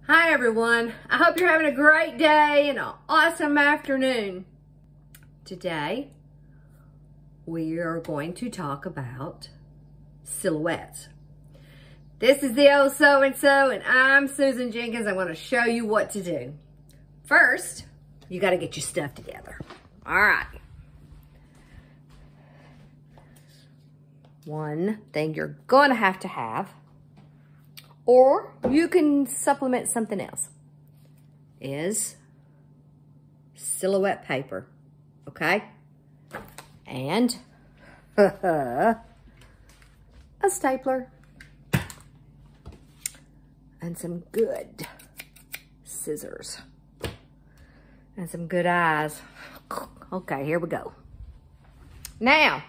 Hi everyone, I hope you're having a great day and an awesome afternoon. Today, we are going to talk about silhouettes. This is the old so-and-so and I'm Susan Jenkins. I'm going to show you what to do. First, you got to get your stuff together. All right. One thing you're going to have, or you can supplement something else, is silhouette paper, okay? And a stapler and some good scissors and some good eyes. Okay, here we go. Now,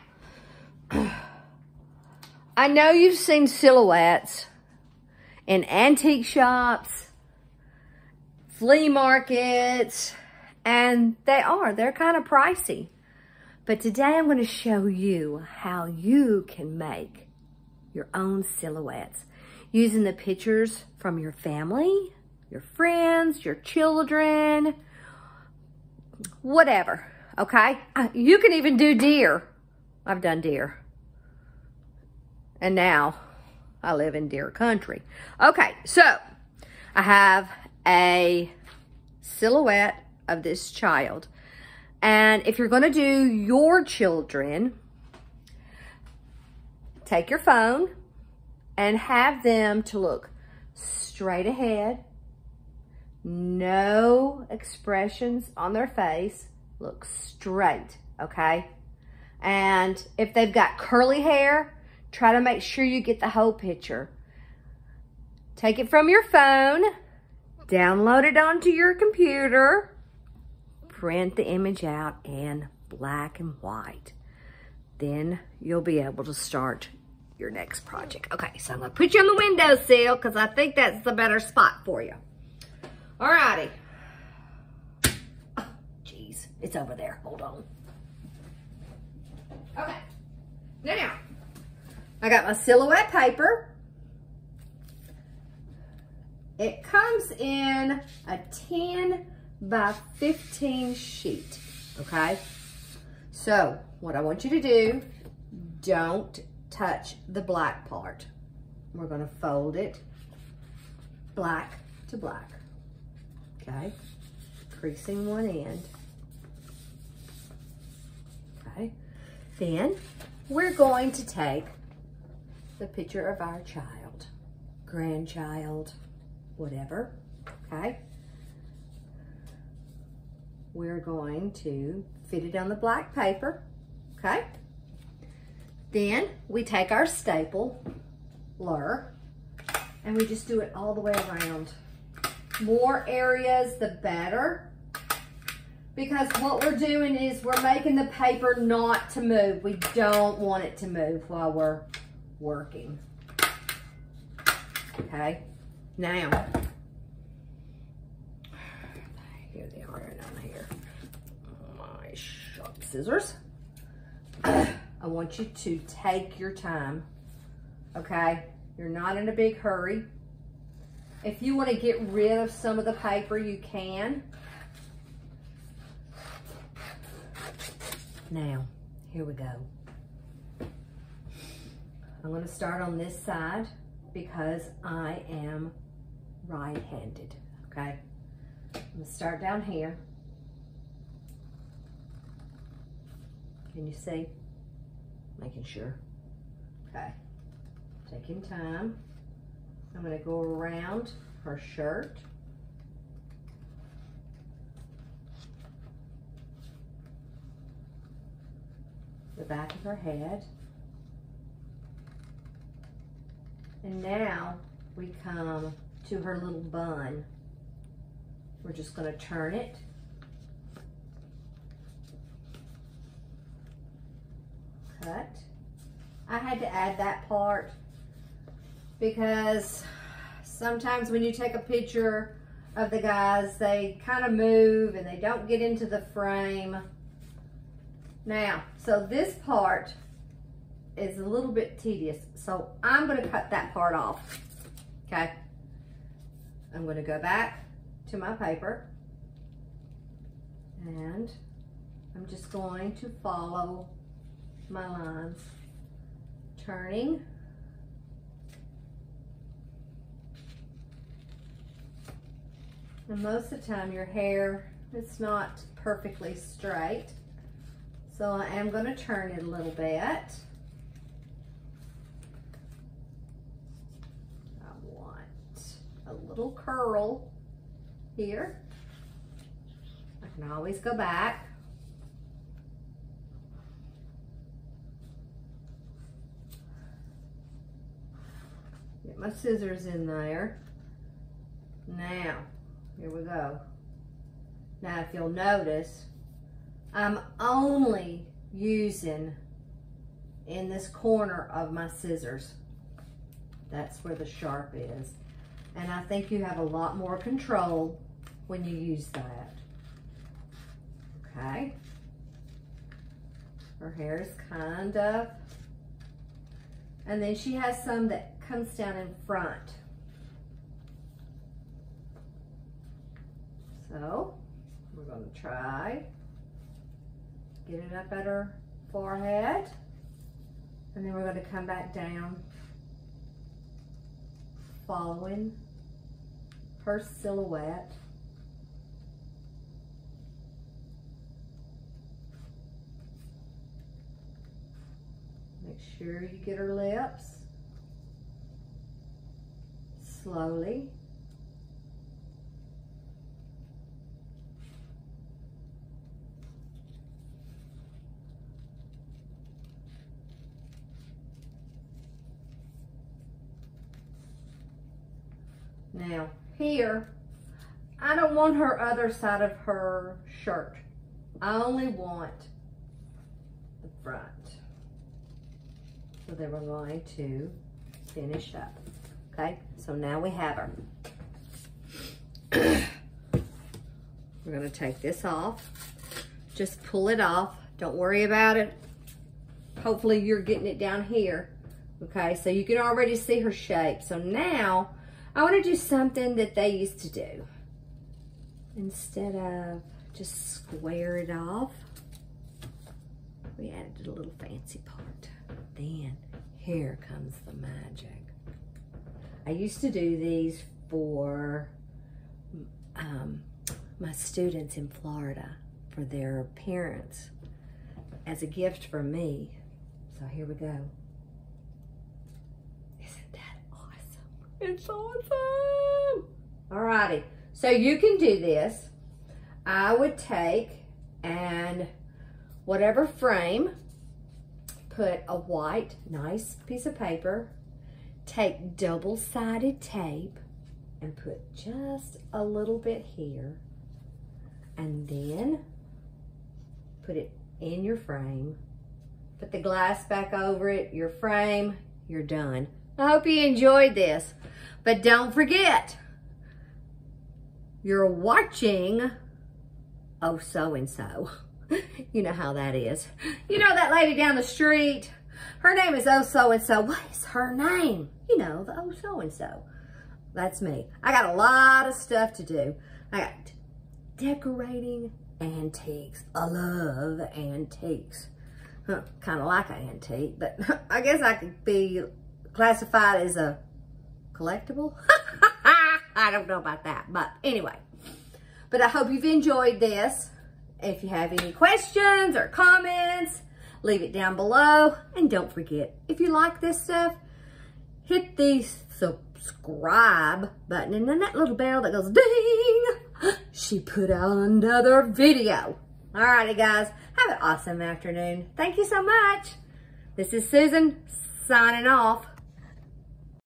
I know you've seen silhouettes in antique shops, flea markets, and they're kind of pricey. But today I'm going to show you how you can make your own silhouettes using the pictures from your family, your friends, your children, whatever, okay? You can even do deer. I've done deer. And now I live in deer country. Okay, so I have a silhouette of this child. And if you're gonna do your children, take your phone and have them to look straight ahead. No expressions on their face. Look straight, okay? And if they've got curly hair, try to make sure you get the whole picture. Take it from your phone, download it onto your computer, print the image out in black and white. Then you'll be able to start your next project. Okay, so I'm gonna put you on the windowsill because I think that's the better spot for you. Alrighty. Oh, geez, it's over there, hold on. Okay, now, I got my silhouette paper. It comes in a 10 by 15 sheet, okay? So what I want you to do, don't touch the black part. We're gonna fold it black to black, okay? Creasing one end, okay? Then we're going to take the picture of our child, grandchild, whatever, okay? We're going to fit it on the black paper, okay? Then we take our stapler and we just do it all the way around. More areas, the better. Because what we're doing is we're making the paper not to move. We don't want it to move while we're working. Okay, now, here they are down here. My sharp scissors. I want you to take your time, okay? You're not in a big hurry. If you want to get rid of some of the paper, you can. Now, here we go. I'm going to start on this side because I am right-handed, okay? I'm going to start down here. Can you see? Making sure. Okay. Taking time. I'm going to go around her shirt. The back of her head. And now we come to her little bun. We're just going to turn it. Cut. I had to add that part because sometimes when you take a picture of the guys, they kind of move and they don't get into the frame. Now, so this part is a little bit tedious, so I'm going to cut that part off, okay? I'm going to go back to my paper and I'm just going to follow my lines, turning. And most of the time your hair, it's not perfectly straight. So I am going to turn it a little bit. I want a little curl here. I can always go back. Get my scissors in there. Now, here we go. Now, if you'll notice, I'm only using in this corner of my scissors. That's where the sharp is. And I think you have a lot more control when you use that. Okay. Her hair is kind of, and then she has some that comes down in front. So we're going to try, get it up at her forehead, and then we're going to come back down, following her silhouette. Make sure you get her lips. Slowly. Now here, I don't want her other side of her shirt. I only want the front. So then we're going to finish up. Okay, so now we have her. We're gonna take this off. Just pull it off. Don't worry about it. Hopefully you're getting it down here. Okay, so you can already see her shape. So now, I wanna do something that they used to do. Instead of just square it off, we added a little fancy part. Then, here comes the magic. I used to do these for my students in Florida for their parents as a gift from me. So here we go. Isn't that awesome? It's awesome. Alrighty, so you can do this. I would take and whatever frame, put a white, nice piece of paper, take double-sided tape and put just a little bit here, and then put it in your frame. Put the glass back over it, your frame, you're done. I hope you enjoyed this, but don't forget, you're watching Oh So-and-so. You know how that is. You know that lady down the street? Her name is Oh So-and-so. What is her name? You know, the Oh So-and-so. That's me. I got a lot of stuff to do. I got decorating antiques. I love antiques. Kind of like an antique, but I guess I could be classified as a collectible. I don't know about that, but anyway. But I hope you've enjoyed this. If you have any questions or comments, leave it down below. And don't forget, if you like this stuff, hit the subscribe button and then that little bell that goes ding. She put out another video. Alrighty guys, have an awesome afternoon. Thank you so much. This is Susan signing off.